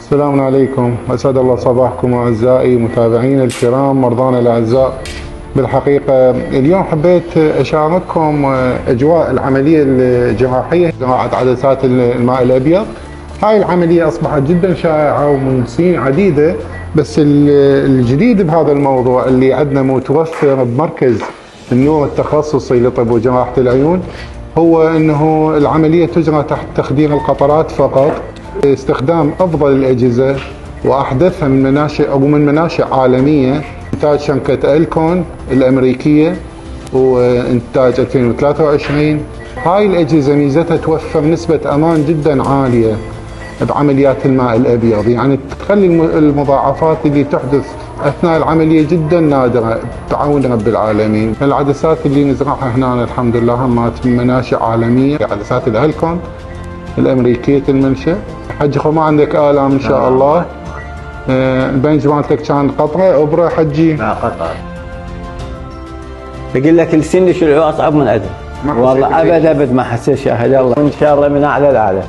السلام عليكم، أسعد الله صباحكم أعزائي متابعينا الكرام، مرضانا الأعزاء. بالحقيقة اليوم حبيت أشارككم أجواء العملية الجراحية زراعة عدسات الماء الأبيض. هاي العملية أصبحت جدا شائعة ومن سنين عديدة، بس الجديد بهذا الموضوع اللي عندنا متوفر بمركز النور التخصصي لطب وجراحة العيون هو أنه العملية تجرى تحت تخدير القطرات فقط، استخدام أفضل الأجهزة وأحدثها من مناشئ عالمية، إنتاج شركة ألكون الأمريكية وإنتاج 2023. هاي الأجهزة ميزتها توفر نسبة أمان جدا عالية بعمليات الماء الأبيض، يعني تخلي المضاعفات اللي تحدث أثناء العملية جدا نادرة بعون رب العالمين. العدسات اللي نزرعها هنا الحمد لله هم من مناشئ عالمية، عدسات الألكون الأمريكية المنشأ. حجي ما عندك آلام إن شاء الله. البنج مالتك كان قطرة أبرة حجي؟ لا قطرة. بقول لك السن شو أصعب من أدم، والله أبد ما حسيت شيء. يلا إن شاء الله من أعلى لأعلى.